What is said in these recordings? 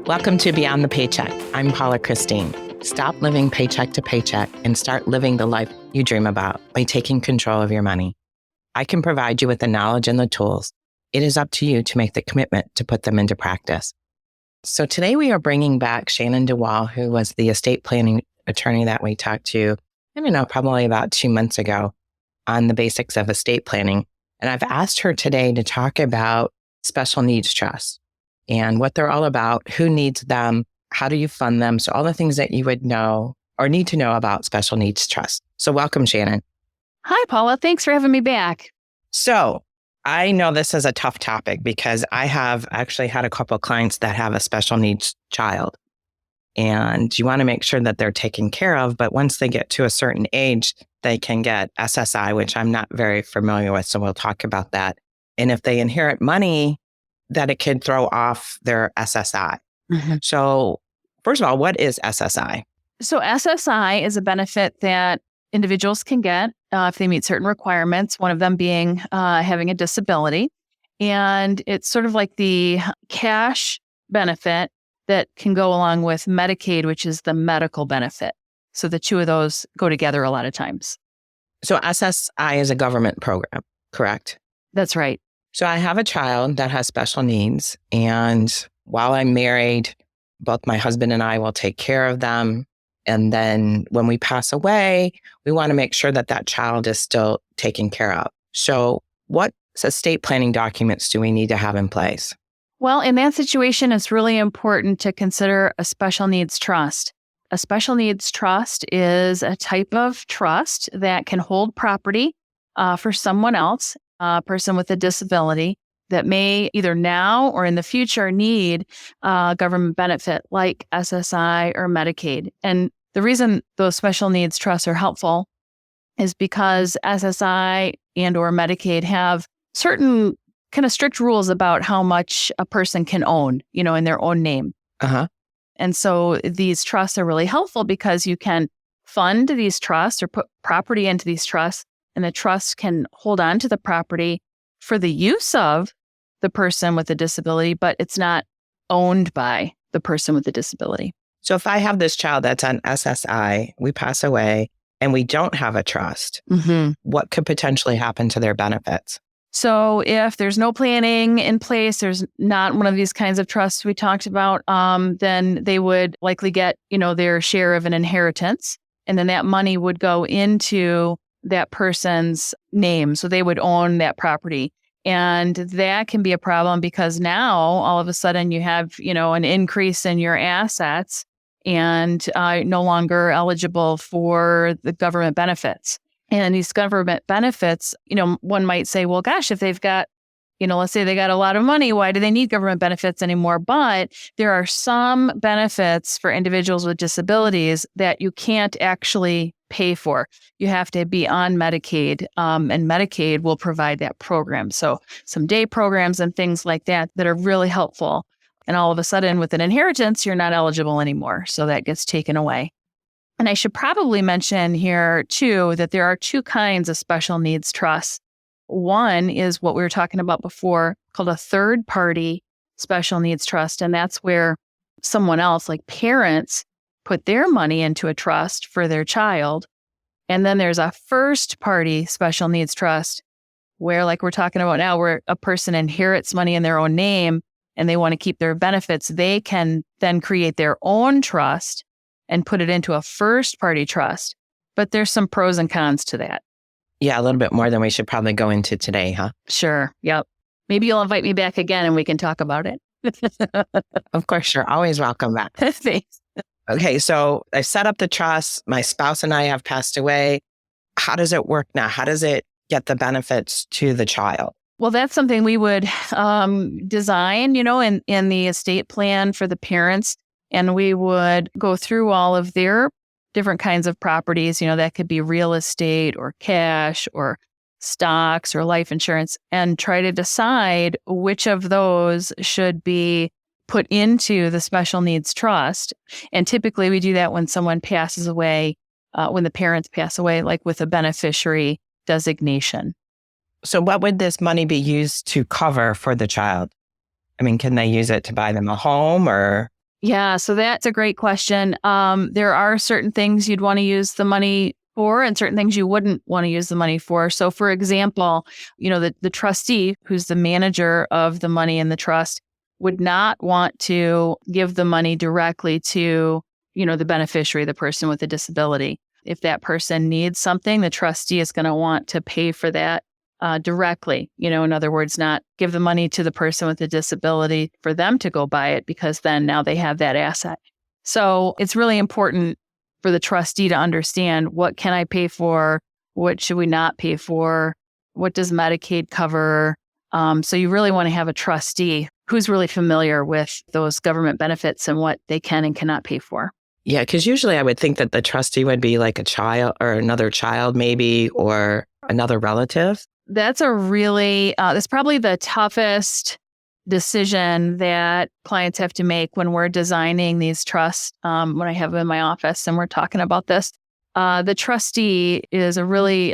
Welcome to Beyond the Paycheck. I'm Paula Christine. Stop living paycheck to paycheck and start living the life you dream about by taking control of your money. I can provide you with the knowledge and the tools. It is up to you to make the commitment to put them into practice. So today we are bringing back Shannon DeWall, who was the estate planning attorney that we talked to, probably about 2 months ago on the basics of estate planning. And I've asked her today to talk about special needs trusts and what they're all about, who needs them, how do you fund them? So all the things that you would know or need to know about special needs trusts. So welcome, Shannon. Hi, Paula. Thanks for having me back. So I know this is a tough topic because I have actually had a couple of clients that have a special needs child. And you want to make sure that they're taken care of. But once they get to a certain age, they can get SSI, which I'm not very familiar with. So we'll talk about that. And if they inherit money, that it could throw off their SSI. Mm-hmm. So first of all, what is SSI? So SSI is a benefit that individuals can get if they meet certain requirements, one of them being having a disability. And it's sort of like the cash benefit that can go along with Medicaid, which is the medical benefit. So the two of those go together a lot of times. So SSI is a government program, correct? That's right. So I have a child that has special needs. And while I'm married, both my husband and I will take care of them. And then when we pass away, we want to make sure that that child is still taken care of. So what estate planning documents do we need to have in place? Well, in that situation, it's really important to consider a special needs trust. A special needs trust is a type of trust that can hold property for someone else, a person with a disability that may either now or in the future need government benefit like SSI or Medicaid. And the reason those special needs trusts are helpful is because SSI and or Medicaid have certain kind of strict rules about how much a person can own, in their own name. Uh-huh. And so these trusts are really helpful because you can fund these trusts or put property into these trusts, and the trust can hold on to the property for the use of the person with a disability, but it's not owned by the person with the disability. So if I have this child that's on SSI, we pass away, and we don't have a trust, mm-hmm. What could potentially happen to their benefits? So if there's no planning in place, there's not one of these kinds of trusts we talked about, then they would likely get, their share of an inheritance. And then that money would go into that person's name. So they would own that property. And that can be a problem because now all of a sudden you have, an increase in your assets and no longer eligible for the government benefits. And these government benefits, one might say, well, gosh, if they've got, let's say they got a lot of money, why do they need government benefits anymore? But there are some benefits for individuals with disabilities that you can't actually pay for. You have to be on Medicaid, and Medicaid will provide that program. So some day programs and things like that are really helpful. And all of a sudden with an inheritance, you're not eligible anymore. So that gets taken away. And I should probably mention here, too, that there are two kinds of special needs trusts. One is what we were talking about before called a third-party special needs trust. And that's where someone else, like parents, put their money into a trust for their child. And then there's a first-party special needs trust where, like we're talking about now, where a person inherits money in their own name and they want to keep their benefits. They can then create their own trust and put it into a first-party trust. But there's some pros and cons to that. Yeah, a little bit more than we should probably go into today, huh? Sure. Yep. Maybe you'll invite me back again and we can talk about it. Of course, you're always welcome back. Thanks. Okay, so I set up the trust. My spouse and I have passed away. How does it work now? How does it get the benefits to the child? Well, that's something we would design, in the estate plan for the parents. And we would go through all of their different kinds of properties, that could be real estate or cash or stocks or life insurance, and try to decide which of those should be put into the special needs trust. And typically we do that when someone passes away, when the parents pass away, like with a beneficiary designation. So what would this money be used to cover for the child? I mean, can they use it to buy them a home or? Yeah, so that's a great question. There are certain things you'd want to use the money for and certain things you wouldn't want to use the money for. So for example, the trustee, who's the manager of the money in the trust, would not want to give the money directly to, the beneficiary, the person with a disability. If that person needs something, the trustee is going to want to pay for that directly. In other words, not give the money to the person with a disability for them to go buy it, because then now they have that asset. So it's really important for the trustee to understand, what can I pay for? What should we not pay for? What does Medicaid cover? So you really want to have a trustee who's really familiar with those government benefits and what they can and cannot pay for. Yeah, because usually I would think that the trustee would be like a child or another child maybe, or another relative. That's that's probably the toughest decision that clients have to make when we're designing these trusts. When I have them in my office and we're talking about this, the trustee is a really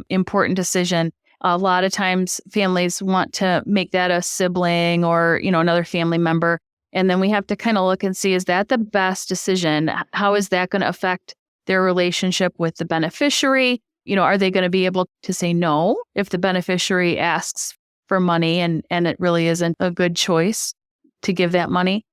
important decision. A lot of times families want to make that a sibling or, another family member. And then we have to kind of look and see, is that the best decision? How is that going to affect their relationship with the beneficiary? Are they going to be able to say no if the beneficiary asks for money and it really isn't a good choice to give that money?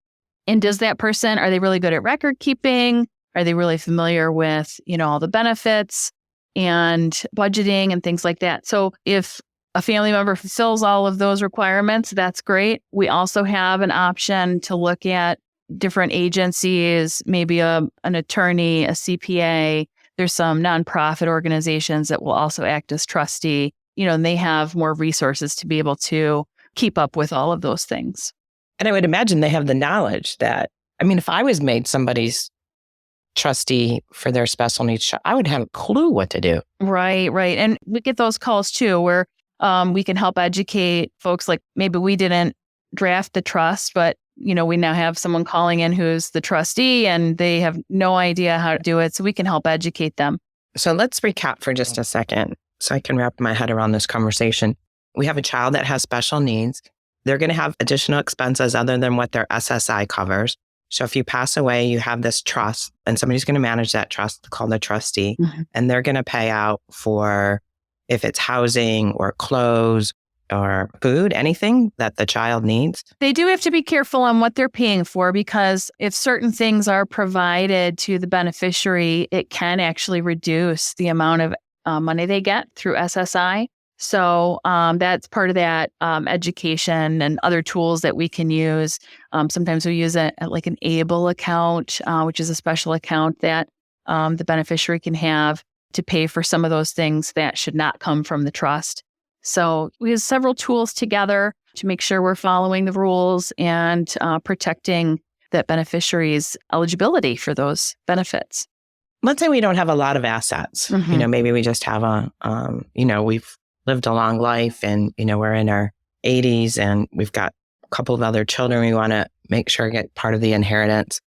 And does that person, are they really good at record keeping? Are they really familiar with, all the benefits and budgeting and things like that? So if a family member fulfills all of those requirements, that's great. We also have an option to look at different agencies, maybe an attorney, a CPA. There's some nonprofit organizations that will also act as trustee, and they have more resources to be able to keep up with all of those things. And I would imagine they have the knowledge that, if I was made somebody's trustee for their special needs, I would have a clue what to do. Right. And we get those calls too, where we can help educate folks. Like maybe we didn't draft the trust, but we now have someone calling in who's the trustee and they have no idea how to do it. So we can help educate them. So let's recap for just a second so I can wrap my head around this conversation. We have a child that has special needs. They're going to have additional expenses other than what their SSI covers. So if you pass away, you have this trust and somebody's going to manage that trust called the trustee. Mm-hmm. And they're going to pay out for, if it's housing or clothes or food, anything that the child needs. They do have to be careful on what they're paying for, because if certain things are provided to the beneficiary, it can actually reduce the amount of money they get through SSI. So that's part of that education and other tools that we can use. Sometimes we use like an ABLE account, which is a special account that the beneficiary can have to pay for some of those things that should not come from the trust. So we use several tools together to make sure we're following the rules and protecting that beneficiary's eligibility for those benefits. Let's say we don't have a lot of assets. Mm-hmm. Maybe we just have we've lived a long life and, we're in our 80s and we've got a couple of other children we want to make sure get part of the inheritance.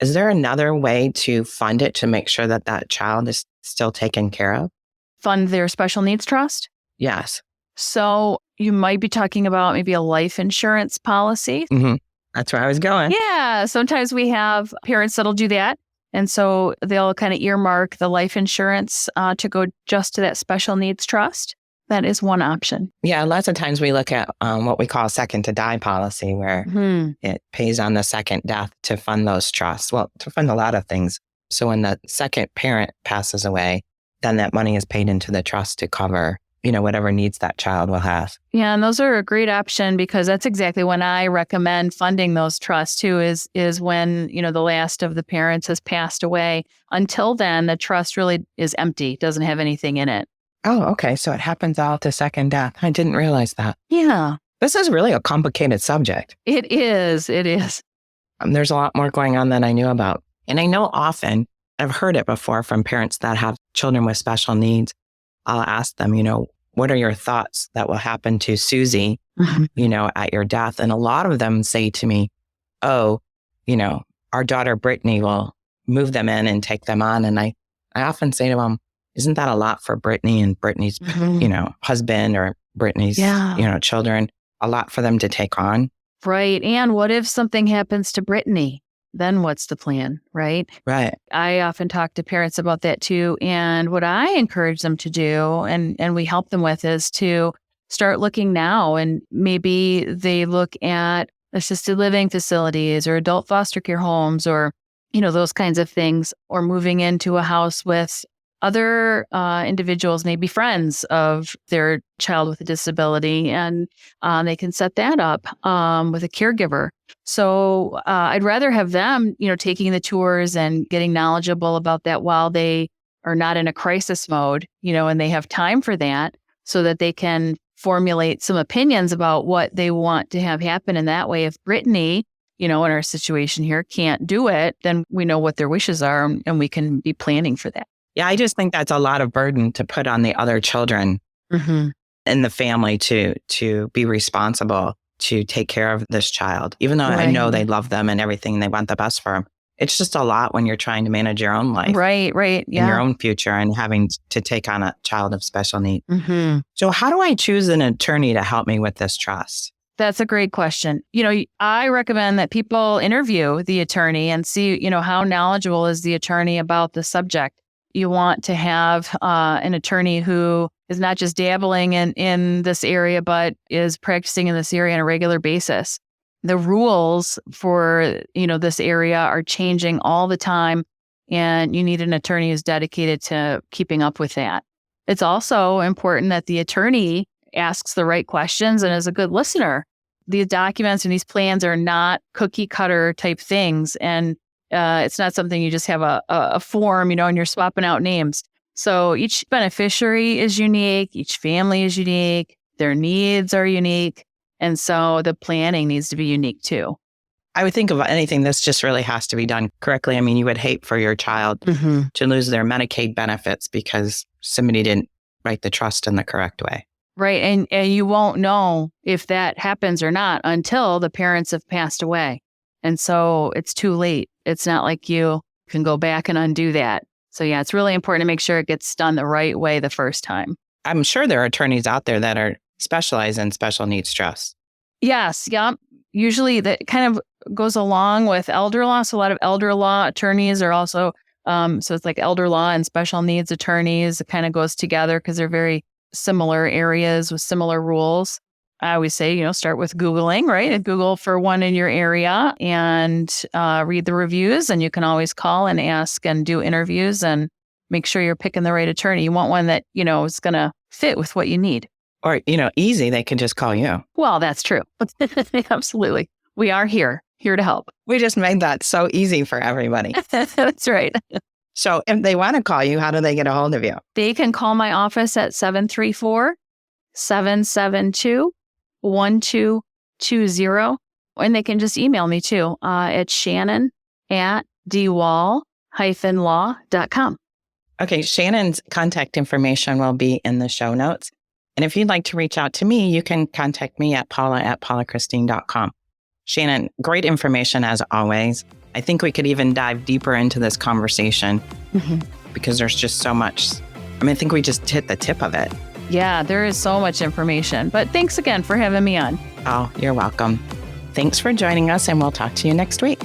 Is there another way to fund it to make sure that that child is still taken care of? Fund their special needs trust? Yes. So you might be talking about maybe a life insurance policy. Mm-hmm. That's where I was going. Yeah. Sometimes we have parents that'll do that. And so they'll kind of earmark the life insurance to go just to that special needs trust. That is one option. Yeah. Lots of times we look at what we call a second to die policy, where it pays on the second death to fund those trusts. Well, to fund a lot of things. So when the second parent passes away, then that money is paid into the trust to cover whatever needs that child will have. Yeah, and those are a great option, because that's exactly when I recommend funding those trusts too, is when, the last of the parents has passed away. Until then, the trust really is empty, doesn't have anything in it. Oh, okay. So it happens all at the second death. I didn't realize that. Yeah. This is really a complicated subject. It is. There's a lot more going on than I knew about. And I know often, I've heard it before from parents that have children with special needs. I'll ask them, what are your thoughts that will happen to Susie, at your death? And a lot of them say to me, oh, our daughter Brittany will move them in and take them on. And I often say to them, isn't that a lot for Brittany and Brittany's, husband or Brittany's, children, a lot for them to take on? Right. And what if something happens to Brittany? then what's the plan, right? Right. I often talk to parents about that too. And what I encourage them to do, and we help them with, is to start looking now. And maybe they look at assisted living facilities or adult foster care homes or, those kinds of things, or moving into a house with other individuals, maybe friends of their child with a disability, and they can set that up with a caregiver. So I'd rather have them, taking the tours and getting knowledgeable about that while they are not in a crisis mode, and they have time for that, so that they can formulate some opinions about what they want to have happen. And that way, if Brittany, in our situation here, can't do it, then we know what their wishes are and we can be planning for that. Yeah, I just think that's a lot of burden to put on the other children in the family to be responsible to take care of this child. Even though I know they love them and everything, they want the best for them. It's just a lot when you're trying to manage your own life. Right. Yeah. And your own future and having to take on a child of special needs. So how do I choose an attorney to help me with this trust? That's a great question. I recommend that people interview the attorney and see, how knowledgeable is the attorney about the subject. You want to have an attorney who is not just dabbling in this area, but is practicing in this area on a regular basis. The rules for, this area are changing all the time, and you need an attorney who's dedicated to keeping up with that. It's also important that the attorney asks the right questions and is a good listener. These documents and these plans are not cookie cutter type things. And it's not something you just have a form, and you're swapping out names. So each beneficiary is unique. Each family is unique. Their needs are unique. And so the planning needs to be unique too. I would think of anything, this just really has to be done correctly. I mean, you would hate for your child to lose their Medicaid benefits because somebody didn't write the trust in the correct way. Right. And you won't know if that happens or not until the parents have passed away. And so it's too late. It's not like you can go back and undo that. So yeah, it's really important to make sure it gets done the right way the first time. I'm sure there are attorneys out there that are specialized in special needs trusts. Yes. Yeah. Usually that kind of goes along with elder law. So a lot of elder law attorneys are also, so it's like elder law and special needs attorneys. It kind of goes together because they're very similar areas with similar rules. I always say, start with Googling, right? And Google for one in your area and read the reviews. And you can always call and ask and do interviews and make sure you're picking the right attorney. You want one that, is going to fit with what you need. Or, easy, they can just call you. Well, that's true. Absolutely. We are here to help. We just made that so easy for everybody. That's right. So if they want to call you, how do they get a hold of you? They can call my office at 734-772-1220. And they can just email me too at Shannon@DeWall-law.com. Okay, Shannon's contact information will be in the show notes. And if you'd like to reach out to me, you can contact me at paula@paulachristine.com. Shannon, great information as always. I think we could even dive deeper into this conversation because there's just so much. I think we just hit the tip of it. Yeah, there is so much information. But thanks again for having me on. Oh, you're welcome. Thanks for joining us, and we'll talk to you next week.